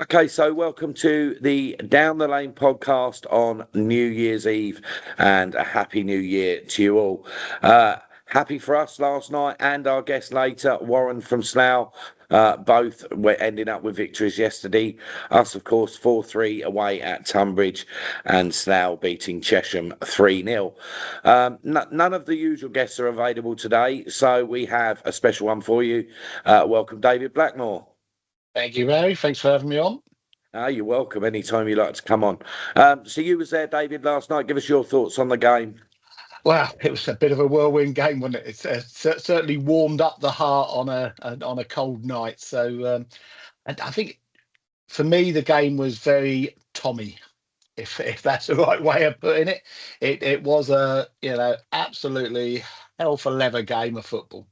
Okay, so welcome to the Down the Lane podcast on New Year's Eve, and a happy New Year to you all. Happy for us last night, and our guest later, Warren from Slough. Both were ending up with victories yesterday. Us, of course, 4-3 away at Tunbridge, and Slough beating Chesham 3-0. None of the usual guests are available today, so we have a special one for you. Welcome, David Blackmore. Thank you, Barry. Thanks for having me on. You're welcome anytime you like to come on. So you was there, David, last night. Give us your thoughts on the game. Well, it was a bit of a whirlwind game, wasn't it? It's certainly warmed up the heart on a cold night. So, and I think for me, the game was very Tommy, if that's the right way of putting it. It was a absolutely hell for leather game of football,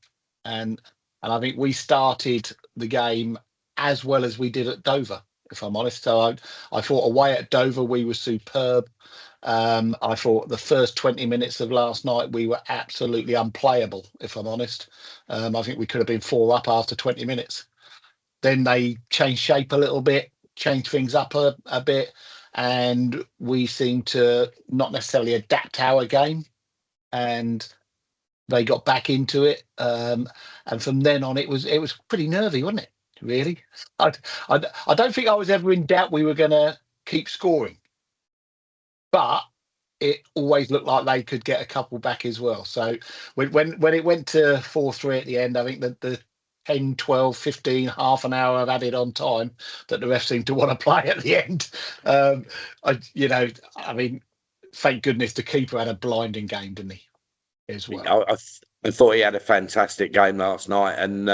and I think we started the game as well as we did at Dover, if I'm honest. So I thought away at Dover we were superb. I thought the first 20 minutes of last night we were absolutely unplayable, if I'm honest. I think we could have been 4 up after 20 minutes. Then they changed shape a little bit, changed things up a bit, and we seemed to not necessarily adapt our game, and they got back into it. And from then on, it was pretty nervy, wasn't it? Really, I I don't think I was ever in doubt we were going to keep scoring, but it always looked like they could get a couple back as well. So when it went to 4-3 at the end, I think that the 10, 12, 15, half an hour of added on time that the ref seemed to want to play at the end. Um, I mean, thank goodness the keeper had a blinding game, didn't he, as well? I thought he had a fantastic game last night, and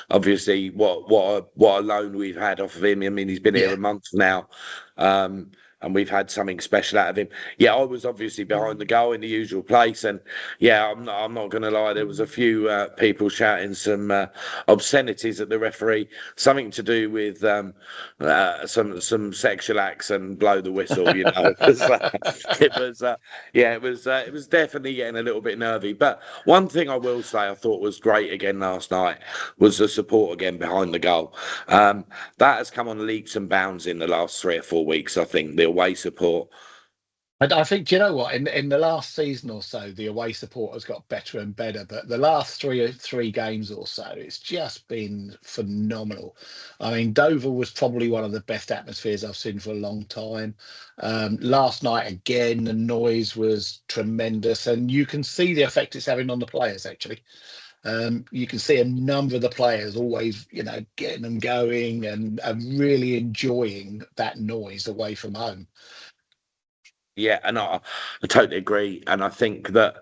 obviously, what a loan we've had off of him. I mean, he's been here Yeah. a month now. And we've had something special out of him. Yeah, I was obviously behind the goal in the usual place, and yeah, I'm not going to lie. There was a few people shouting some obscenities at the referee, something to do with some sexual acts and blow the whistle. You know, it was definitely getting a little bit nervy. But one thing I will say, I thought was great again last night was the support again behind the goal. That has come on leaps and bounds in the last 3 or 4 weeks. I think the away support. I think, do you know what? In the last season or so, the away support has got better and better. But the last three games or so, it's just been phenomenal. I mean, Dover was probably one of the best atmospheres I've seen for a long time. Last night again, the noise was tremendous, and you can see the effect it's having on the players. Actually, you can see a number of the players always, getting them going and really enjoying that noise away from home. Yeah, and I totally agree. And I think that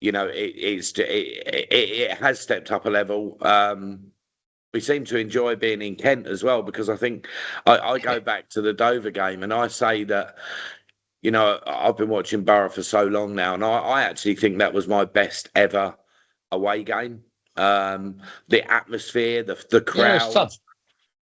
it has stepped up a level. We seem to enjoy being in Kent as well, because I think I go back to the Dover game and I say that, I've been watching Borough for so long now, and I actually think that was my best ever away game. The atmosphere, the Yeah, it's crowd, fun.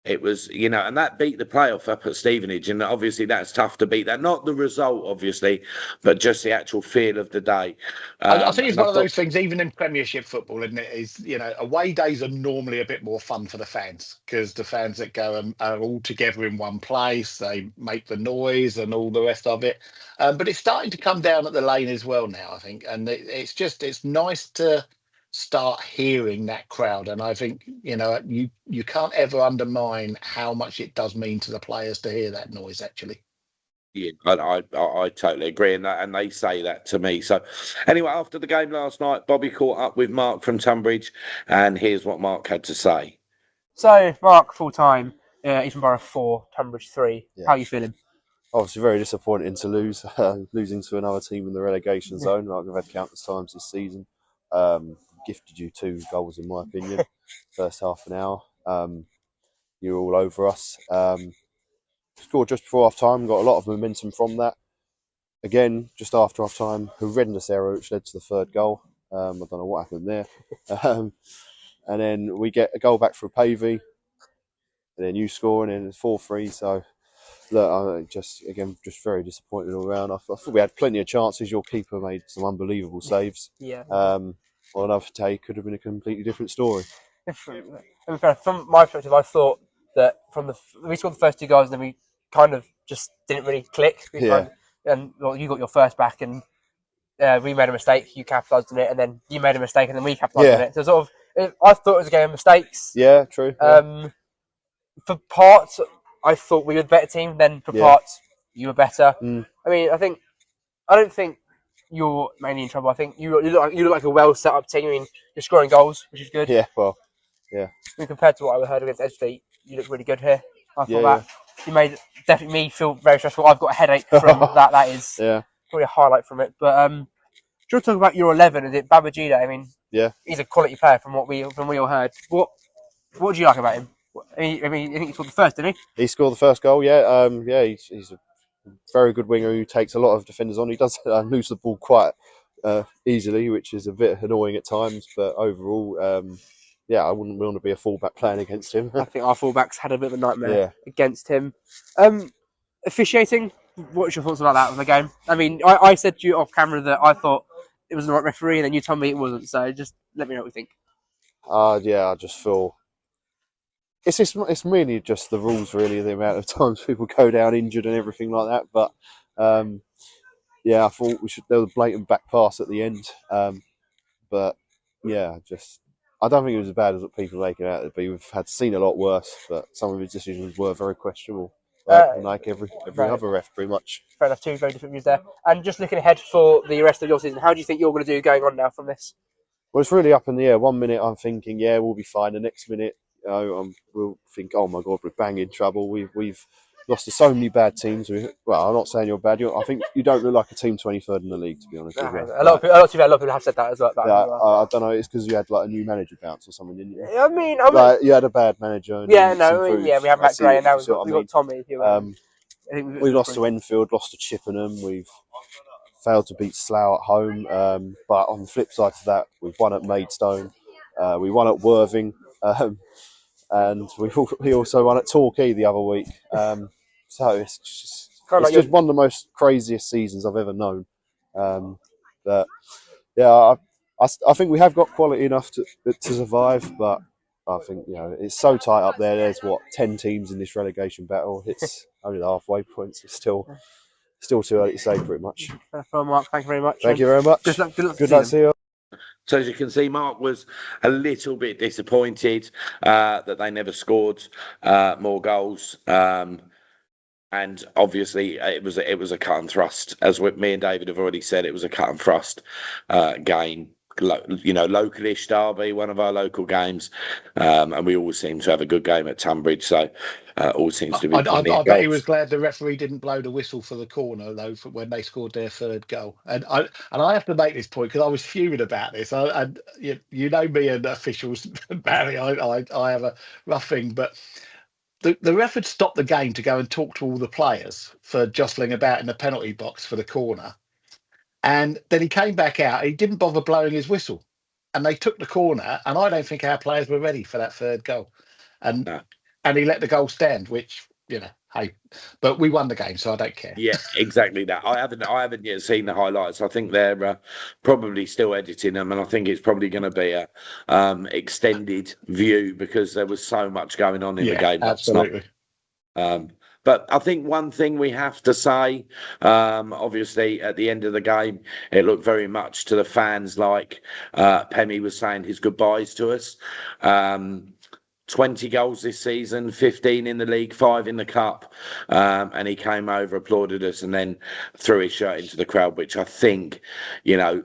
it was, and that beat the playoff up at Stevenage, and obviously that's tough to beat that. Not the result, obviously, but just the actual feel of the day. I think it's And I one of thought, those things, even in Premiership football, isn't it? Is away days are normally a bit more fun for the fans because the fans that go are all together in one place. They make the noise and all the rest of it. But it's starting to come down at the lane as well now, I think, and it's nice to start hearing that crowd. And I think you can't ever undermine how much it does mean to the players to hear that noise. Actually. yeah, I totally agree, and they say that to me. So, anyway, after the game last night, Bobby caught up with Mark from Tunbridge, and here's what Mark had to say. So, Mark, full time, Eastern 4, Tunbridge 3. Yeah. How are you feeling? Obviously, very disappointing to lose, losing to another team in the relegation zone, like we've had countless times this season. Gifted you 2 goals, in my opinion, first half an hour. You were all over us. Scored just before half time, got a lot of momentum from that. Again, just after half time, horrendous error which led to the third goal. I don't know what happened there. And then we get a goal back for Pavey, and then you score, and then it's 4-3. So, look, just very disappointed all round. I thought we had plenty of chances. Your keeper made some unbelievable saves. Yeah. On another day, could have been a completely different story. Different. And from my perspective, I thought that we scored the first 2 goals, and then we kind of just didn't really click. And you got your first back, and we made a mistake. You capitalised on it, and then you made a mistake, and then we capitalised on it. So sort of, I thought it was a game of mistakes. Yeah, true. For parts, I thought we were the better team. Then for parts, you were better. I mean, I don't think you're mainly in trouble. I think you look like a well set up team. I mean, you're scoring goals, which is good. Yeah, well, yeah. I mean, compared to what I heard against Edgeley, you look really good here. I thought that you made definitely me feel very stressful. I've got a headache from that. That is probably a highlight from it. But do you want to talk about your 11? Is it Babajida? I mean, he's a quality player from what we all heard. What do you like about him? I think he scored the first, didn't he? He scored the first goal. Yeah, he's a very good winger who takes a lot of defenders on. He does lose the ball quite easily, which is a bit annoying at times. But overall, I wouldn't want to be a fullback playing against him. I think our fullbacks had a bit of a nightmare against him. Officiating, what's your thoughts about that of the game? I mean, I said to you off camera that I thought it was the right referee, and then you told me it wasn't. So just let me know what you think. I just feel it's mainly just the rules, really, the amount of times people go down injured and everything like that. But I thought there was a blatant back pass at the end. But I don't think it was as bad as what people make it out to be. We've seen a lot worse, but some of his decisions were very questionable, like every other ref, pretty much. Fair enough, 2 very different views there. And just looking ahead for the rest of your season, how do you think you're going to do going on now from this? Well, it's really up in the air. 1 minute I'm thinking, we'll be fine. The next minute, we'll think, oh my God, we're bang in trouble. We've lost to so many bad teams. I'm not saying you're bad. I think you don't look like a team 23rd in the league, to be honest with you. A lot of people have said that as well. I don't know. It's because you had like a new manager bounce or something, didn't you? I mean, you had a bad manager. We had Matt Gray, and now we've got Tommy. We lost to Enfield, lost to Chippenham. We've failed to beat Slough at home. But on the flip side to that, we've won at Maidstone. We won at Worthing. And we also won at Torquay the other week. So it's just one of the most craziest seasons I've ever known. I think we have got quality enough to survive, but I think it's so tight up there. There's 10 teams in this relegation battle. It's only the halfway points. It's still too early to say, pretty much. Well, Mark, thank you very much. Thank you very much. Good luck to see you. So as you can see, Mark was a little bit disappointed that they never scored more goals. And obviously, it was a cut and thrust. As me and David have already said, it was a cut and thrust game. Localish derby, one of our local games, and we always seem to have a good game at Tunbridge. So all seems to be. I bet he was glad the referee didn't blow the whistle for the corner though when they scored their 3rd goal. And I have to make this point because I was fuming about this. You know me and officials, Barry. I have a rough thing, but. The ref had stopped the game to go and talk to all the players for jostling about in the penalty box for the corner. And then he came back out. He didn't bother blowing his whistle. And they took the corner. And I don't think our players were ready for that 3rd goal. And he let the goal stand, which, hey. But we won the game, so I don't care. Yeah, exactly that. I haven't yet seen the highlights. I think they're probably still editing them, and I think it's probably going to be a extended view because there was so much going on in the game. Absolutely. But I think one thing we have to say, obviously, at the end of the game, it looked very much to the fans like Pemi was saying his goodbyes to us. 20 goals this season, 15 in the league, 5 in the cup, and he came over, applauded us, and then threw his shirt into the crowd, which I think,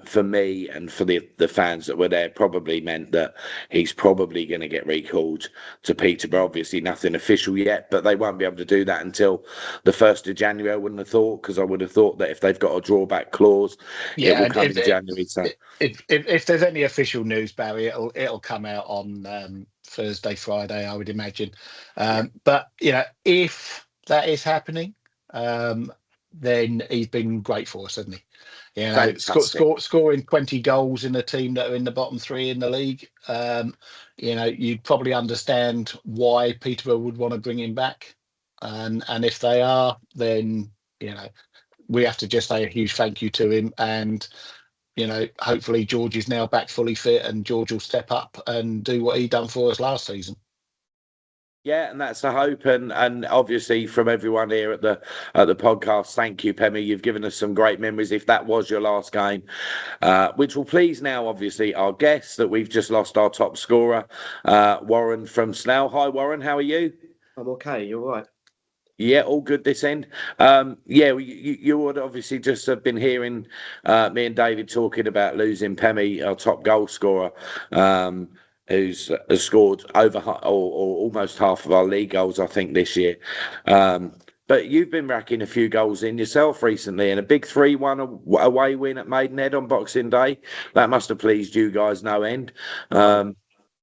for me and for the fans that were there, probably meant that he's probably going to get recalled to Peterborough. Obviously, nothing official yet, but they won't be able to do that until the 1st of January, I wouldn't have thought, because I would have thought that if they've got a drawback clause, it will come in January. So. If there's any official news, Barry, it'll come out on Thursday, Friday, I would imagine. But if that is happening, then he's been great for us, hasn't he? Scoring 20 goals in a team that are in the bottom 3 in the league. You'd probably understand why Peterborough would want to bring him back, and if they are, then we have to just say a huge thank you to him. And hopefully George is now back fully fit and George will step up and do what he done for us last season. Yeah, and that's the hope, and obviously from everyone here at the podcast, thank you, Pemi. You've given us some great memories. If that was your last game, which will please now, obviously, our guests that we've just lost our top scorer, Warren from Slough. Hi, Warren. How are you? I'm okay. You're right. Yeah, all good this end. You would obviously just have been hearing me and David talking about losing Pemi, our top goal scorer, who's has scored over or almost half of our league goals, I think, this year. But you've been racking a few goals in yourself recently, and a big 3-1 away win at Maidenhead on Boxing Day. That must have pleased you guys no end. Yeah,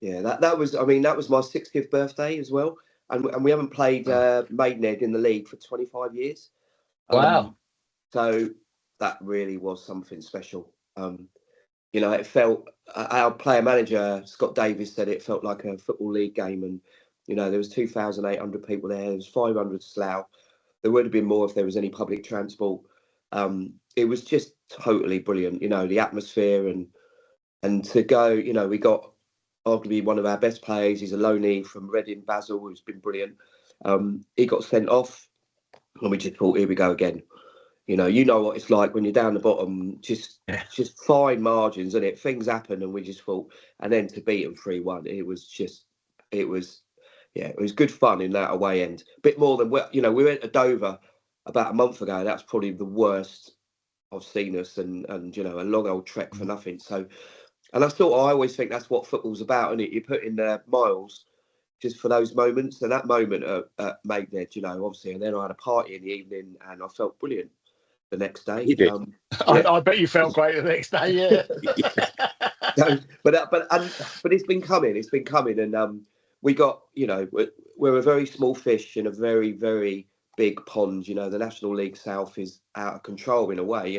that was. I mean, that was my 60th birthday as well, and we haven't played Maidenhead in the league for 25 years. Wow. So that really was something special. It felt our player manager Scott Davis said it felt like a football league game, and there was 2,800 people there. There was 500 Slough. There would have been more if there was any public transport. It was just totally brilliant. The atmosphere and to go. We got arguably one of our best players. He's a loanee from Reading, Basil, who's been brilliant. He got sent off, and we just thought, here we go again. You know what it's like when you're down the bottom, just fine margins, and things happen, and we just thought, and then to beat them 3-1, it was good fun in that away end. Bit more than we went to Dover about a month ago. That's probably the worst I've seen us, and a long old trek for nothing. So, and I always think that's what football's about, and you put in the miles just for those moments, and that moment at Maidenhead, obviously, and then I had a party in the evening, and I felt brilliant the next day. You did. I bet you felt great the next day. Yeah. But it's been coming. It's been coming, and we got. We're a very small fish in a very, very big pond. The National League South is out of control in a way.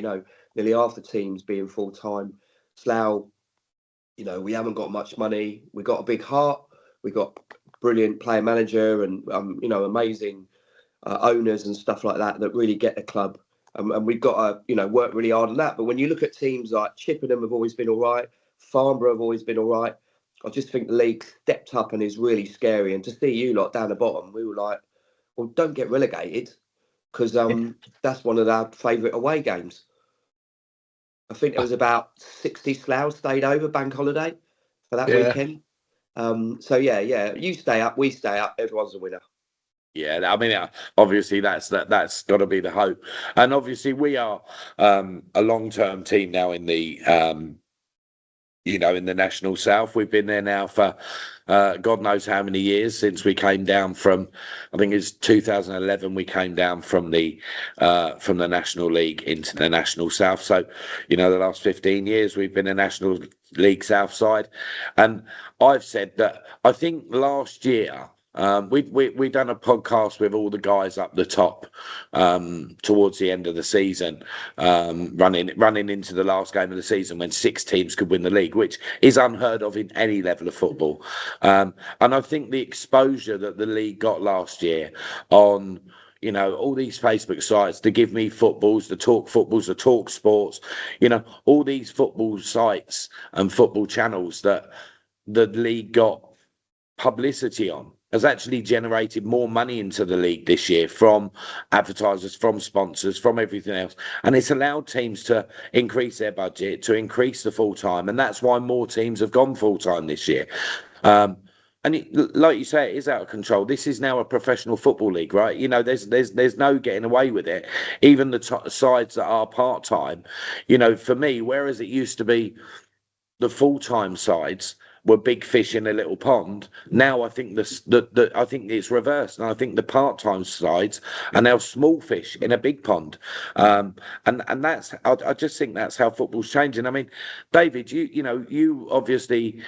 Nearly half the teams being full time. Slough, we haven't got much money. We got a big heart. We got brilliant player manager and amazing owners and stuff like that really get the club. And we've got to, work really hard on that. But when you look at teams like Chippenham have always been all right, Farnborough have always been all right. I just think the league stepped up and is really scary. And to see you lot down the bottom, we were like, well, don't get relegated, because that's one of our favourite away games. I think there was about 60 Slough stayed over bank holiday for that weekend. You stay up, we stay up, everyone's a winner. Yeah, I mean, obviously that's got to be the hope, and obviously we are a long-term team now in the in the National South. We've been there now for God knows how many years, since we came down from, I think it's 2011. We came down from the National League into the National South. So, the last 15 years we've been a National League South side, and I've said that I think last year. We done a podcast with all the guys up the top towards the end of the season, running into the last game of the season when 6 teams could win the league, which is unheard of in any level of football. And I think the exposure that the league got last year on all these Facebook sites, the Give Me Footballs, the Talk Footballs, the Talk Sports, all these football sites and football channels that the league got publicity on has actually generated more money into the league this year from advertisers, from sponsors, from everything else. And it's allowed teams to increase their budget, to increase the full-time. And that's why more teams have gone full-time this year. And like you say, it is out of control. This is now a professional football league, right? There's no getting away with it. Even the sides that are part-time, for me, whereas it used to be the full-time sides were big fish in a little pond. Now I think I think it's reversed, and I think the part-time sides are now small fish in a big pond. And that's I just think that's how football's changing. I mean, David, you obviously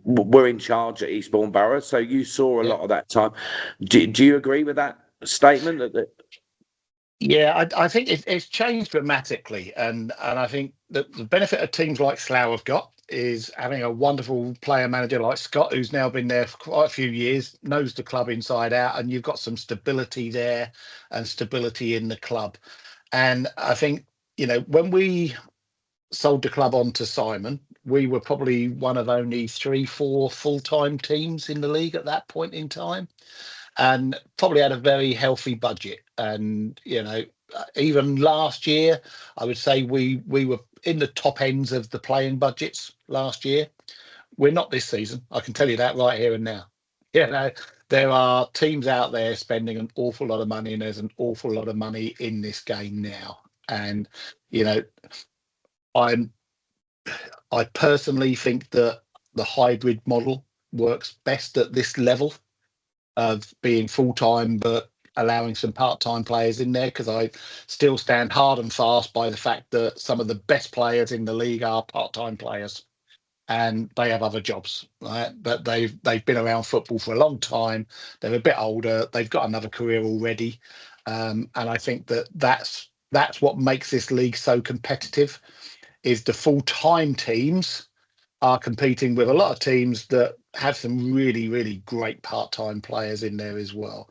were in charge at Eastbourne Borough, so you saw a lot of that time. Do you agree with that statement that? Yeah, I think it's changed dramatically, and I think that the benefit of teams like Slough have got is having a wonderful player manager like Scott, who's now been there for quite a few years, knows the club inside out, and you've got some stability there and stability in the club. And I think, when we sold the club on to Simon, we were probably one of only 3-4 full-time teams in the league at that point in time. and probably had a very healthy budget. And even last year, I would say we were in the top ends of the playing budgets last year. We're not this season. I can tell you that right here and now. There are teams out there spending an awful lot of money, and there's an awful lot of money in this game now. And I personally think that the hybrid model works best at this level of being full-time but allowing some part-time players in there, because I still stand hard and fast by the fact that some of the best players in the league are part-time players, and they have other jobs, right? But they've been around football for a long time. They're a bit older. They've got another career already, and I think that's what makes this league so competitive. Is the full-time teams are competing with a lot of teams that have some really, really great part-time players in there as well.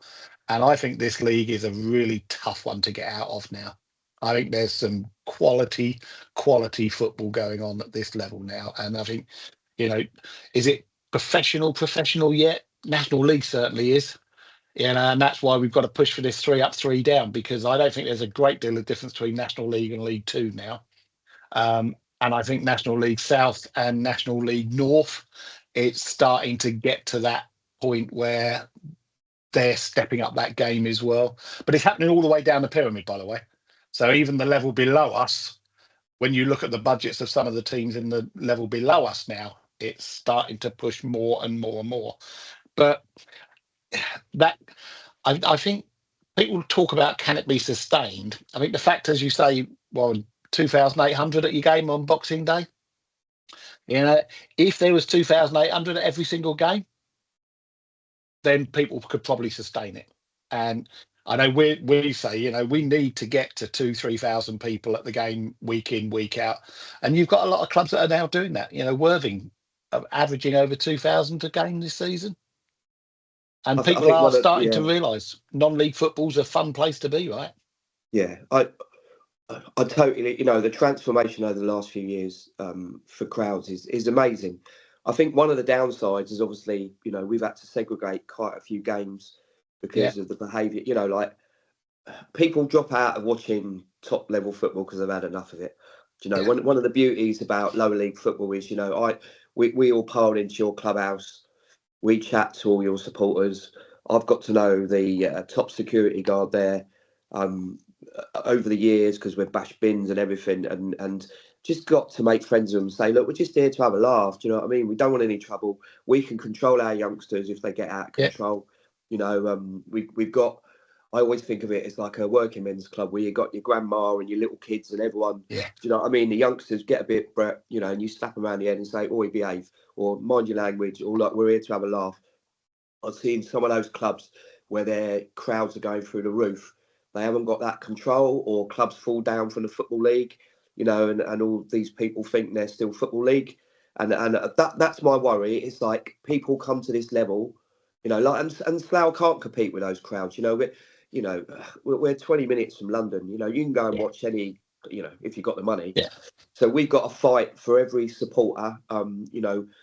And I think this league is a really tough one to get out of now. I think there's some quality football going on at this level now. And I think, is it professional yet? National League certainly is. And that's why we've got to push for this 3 up, 3 down, because I don't think there's a great deal of difference between National League and League Two now. And I think National League South and National League North, it's starting to get to that point where they're stepping up that game as well. But it's happening all the way down the pyramid, by the way. So even the level below us, when you look at the budgets of some of the teams in the level below us now, it's starting to push more and more and more. But that, I think people talk about, can it be sustained? I think the fact, as you say, well, 2,800 at your game on Boxing Day. If there was 2,800 at every single game, then people could probably sustain it. And I know we say, we need to get to 2,000-3,000 people at the game week in, week out. And you've got a lot of clubs that are now doing that. Worthing averaging over 2,000 a game this season. And people are starting to realise non-league football's a fun place to be, right? Yeah, I totally, the transformation over the last few years for crowds is amazing. I think one of the downsides is obviously, we've had to segregate quite a few games because of the behaviour. Like people drop out of watching top level football because they've had enough of it. One of the beauties about lower league football is, we all pile into your clubhouse, we chat to all your supporters. I've got to know the top security guard there. Over the years, because we've bashed bins and everything, and just got to make friends with them and say, look, we're just here to have a laugh. Do you know what I mean? We don't want any trouble. We can control our youngsters if they get out of control. We've got, I always think of it as like a working men's club where you got your grandma and your little kids and everyone. Do you know what I mean? The youngsters get a bit, and you slap them around the head and say, oi, behave, or mind your language, or like, we're here to have a laugh. I've seen some of those clubs where their crowds are going through the roof. They haven't got that control, or clubs fall down from the Football League, and all these people think they're still Football League. And that's my worry. It's like people come to this level, and Slough can't compete with those crowds. We're 20 minutes from London. You can go and watch any, if you've got the money. Yeah. So we've got to fight for every supporter.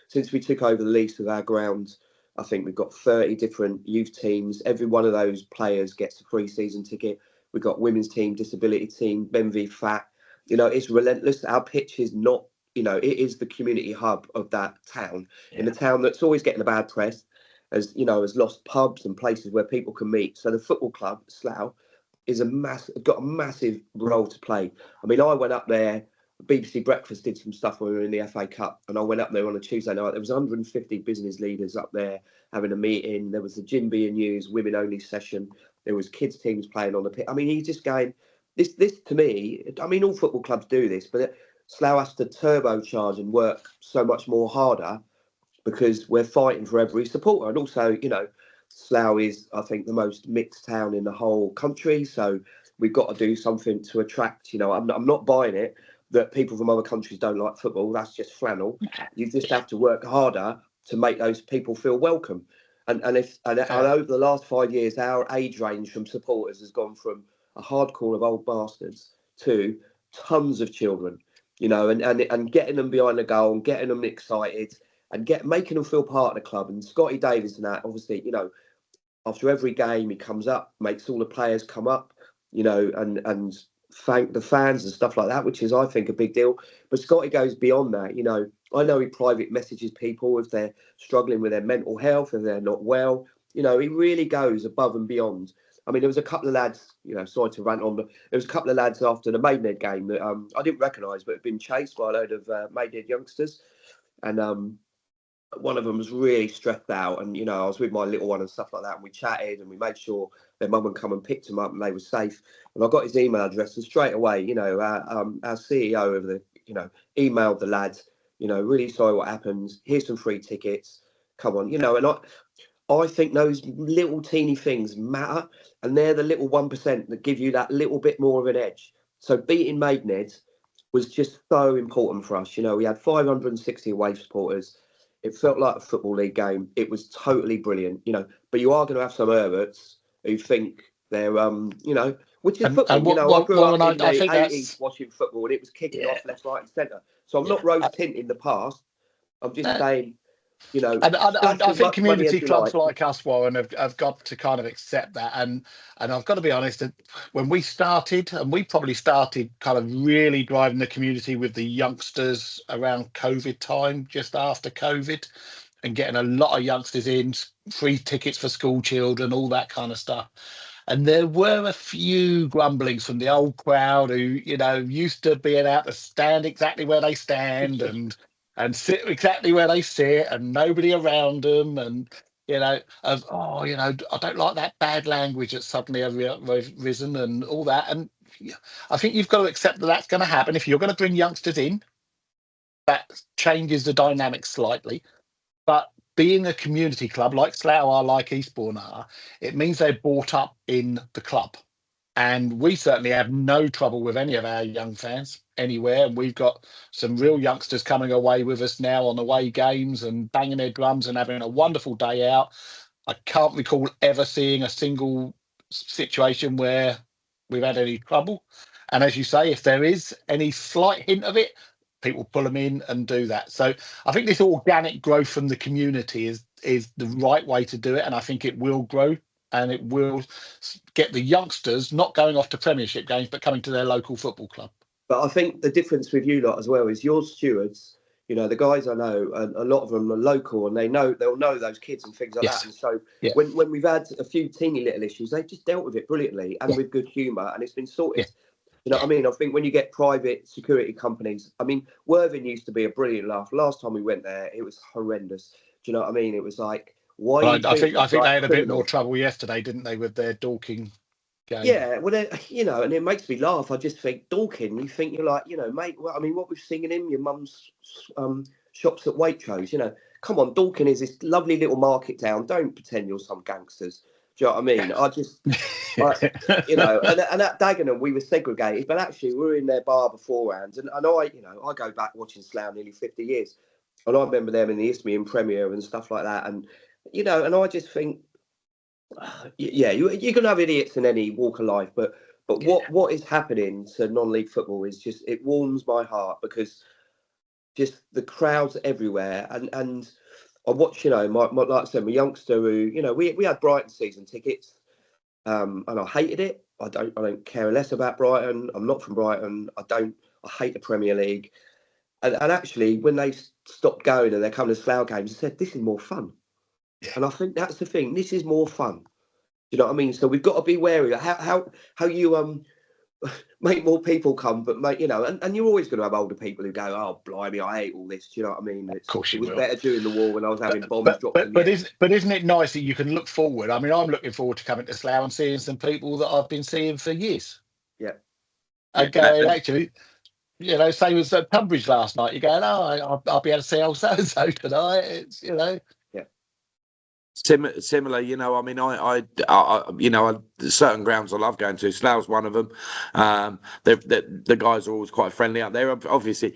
Since we took over the lease of our ground, I think we've got 30 different youth teams. Every one of those players gets a free season ticket. We've got women's team, disability team, Benvie Fat. It's relentless. Our pitch is not, it is the community hub of that town. In a town that's always getting a bad press, has lost pubs and places where people can meet. So the football club, Slough, is got a massive role to play. I mean, I went up there. BBC Breakfast did some stuff when we were in the FA Cup, and I went up there on a Tuesday night. There was 150 business leaders up there having a meeting. There was the Gin Beer News women only session. There was kids teams playing on the pitch. I mean, he's just going, this to me, I mean, all football clubs do this, but Slough has to turbocharge and work so much more harder because we're fighting for every supporter. And also, Slough is, I think, the most mixed town in the whole country. So we've got to do something to attract, I'm not buying it that people from other countries don't like football. That's just flannel. You just have to work harder to make those people feel welcome. And over the last 5 years, our age range from supporters has gone from a hardcore of old bastards to tons of children, and getting them behind the goal and getting them excited and making them feel part of the club. And Scotty Davis and that, obviously, after every game, he comes up, makes all the players come up, you know, and thank the fans and stuff like that, which is, I think, a big deal. But Scotty goes beyond that. You know, I know he private messages people if they're struggling with their mental health, if they're not well. You know, he really goes above and beyond. I mean, there was a couple of lads, you know, sorry to rant on, but there was a couple of lads after the Maidenhead game that I didn't recognise, but had been chased by a load of Maidenhead youngsters. And one of them was really stressed out. And, you know, I was with my little one and stuff like that. And we chatted and we made sure their mum would come and picked him up and they were safe. And I got his email address and straight away, you know, our CEO over the, you know, emailed the lads, you know, really sorry what happened. Here's some free tickets. Come on, you know, and I think those little teeny things matter, and they're the little 1% that give you that little bit more of an edge. So beating Maidenhead was just so important for us. You know, we had 560 away supporters. It felt like a Football League game. It was totally brilliant, you know. But you are going to have some Herberts who think they're, you know, which is football. You know, I grew up in the 80s watching football, and it was kicking off left, right, and centre. So I'm not rose tinting the past. I'm just saying, you know, and I think community clubs like us, Warren, have got to kind of accept that. And I've got to be honest, that when we started, and we probably started kind of really driving the community with the youngsters around COVID time, just after COVID, and getting a lot of youngsters in, free tickets for school children, all that kind of stuff. And there were a few grumblings from the old crowd who, you know, used to being out to stand exactly where they stand and sit exactly where they sit and nobody around them. And, you know, you know, I don't like that bad language that's suddenly risen and all that. And I think you've got to accept that that's going to happen. If you're going to bring youngsters in, that changes the dynamic slightly. But being a community club like Slough are, like Eastbourne are, it means they're brought up in the club. And we certainly have no trouble with any of our young fans anywhere. And we've got some real youngsters coming away with us now on away games and banging their drums and having a wonderful day out. I can't recall ever seeing a single situation where we've had any trouble. And as you say, if there is any slight hint of it, people pull them in and do that. So I think this organic growth from the community is the right way to do it. And I think it will grow. And it will get the youngsters not going off to Premiership games, but coming to their local football club. But I think the difference with you lot as well is your stewards, you know, the guys I know, a lot of them are local and they'll know those kids and things like that. And so when we've had a few teeny little issues, they've just dealt with it brilliantly and with good humour, and it's been sorted. You know what I mean? I think when you get private security companies, I mean, Worthing used to be a brilliant laugh. Last time we went there, it was horrendous. Do you know what I mean? It was like, why? I think they had a bit more trouble yesterday, didn't they, with their Dorking game? Yeah, well, you know, and it makes me laugh. I just think Dorking. You think you're like, you know, mate. Well, I mean, what we've seen in him, your mum's shops at Waitrose. You know, come on, Dorking is this lovely little market town. Don't pretend you're some gangsters. Do you know what I mean? I just, you know, and at Dagenham we were segregated, but actually we were in their bar beforehand, and I, you know, I go back watching Slough nearly 50 years, and I remember them in the Isthmian Premier and stuff like that, and you know, and I just think, yeah, you're going to have idiots in any walk of life, but what is happening to non-league football is just, it warms my heart, because just the crowds everywhere, and I watch, you know, my like I said, my youngster who, you know, we had Brighton season tickets, and I hated it. I don't care less about Brighton. I'm not from Brighton. I hate the Premier League. And actually, when they stopped going and they're coming to Slough games, they said, this is more fun. And I think that's the thing. This is more fun. Do you know what I mean? So we've got to be wary of how you make more people come, but mate, you know, and you're always going to have older people who go, oh blimey, I hate all this. Do you know what I mean? Of course, it was better during the war when I was having bombs dropped. But isn't it nice that you can look forward? I mean, I'm looking forward to coming to Slough and seeing some people that I've been seeing for years. Yeah. Okay, actually, you know, same as at Tunbridge last night. You're going, oh, I'll be able to see old so and so tonight. It's, you know. Similar, you know. I mean, I you know, certain grounds I love going to. Slough's one of them. The guys are always quite friendly up there. Obviously,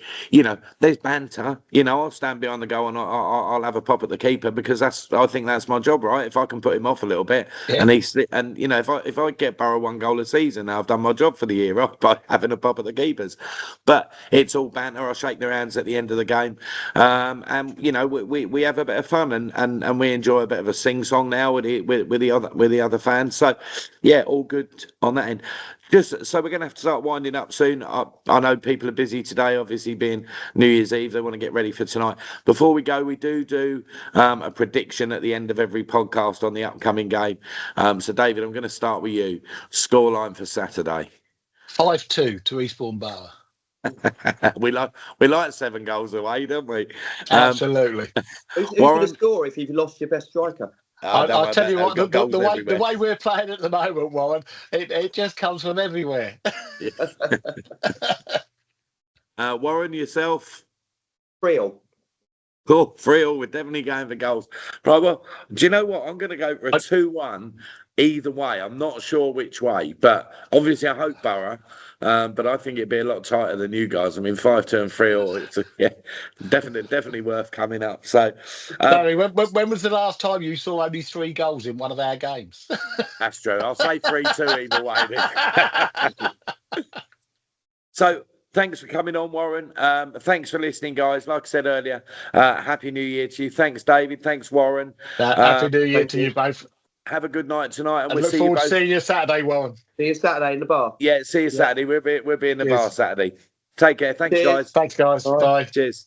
there's banter. I'll stand behind the goal and I'll have a pop at the keeper because I think that's my job, right? If I can put him off a little bit, and if I get Borough 1 goal a season, now I've done my job for the year, right? By having a pop at the keepers. But it's all banter. I shake their hands at the end of the game, and we have a bit of fun and we enjoy a bit of a sing song now with the other fans. So yeah, all good on that end. Just so we're going to have to start winding up soon. I know people are busy today, obviously being New Year's Eve. They want to get ready for tonight. Before we go, we do a prediction at the end of every podcast on the upcoming game. So David, I'm going to start with you. Scoreline for Saturday. 5-2 to Eastbourne Borough. we like 7 goals away, don't we? Absolutely. Who's going to score if you've lost your best striker? I'll tell you what, the way we're playing at the moment, Warren, it just comes from everywhere. Warren, yourself? 3-3. Cool, 3-3. We're definitely going for goals. Right, well, do you know what? I'm going to go for a 2-1 either way. I'm not sure which way, but obviously I hope Borough. But I think it'd be a lot tighter than you guys. I mean, 5-2 and 3-3. It's definitely worth coming up. So, Barry, when was the last time you saw only 3 goals in one of our games? That's true. I'll say 3-2 either way. So, thanks for coming on, Warren. Thanks for listening, guys. Like I said earlier, Happy New Year to you. Thanks, David. Thanks, Warren. Happy New Year to you both. Have a good night tonight, and we'll look see forward to seeing you Saturday, Warren. See you Saturday in the bar. Yeah, see you Saturday. We'll be in the bar Saturday. Take care. Thanks, guys. Thanks, guys. Bye. Cheers.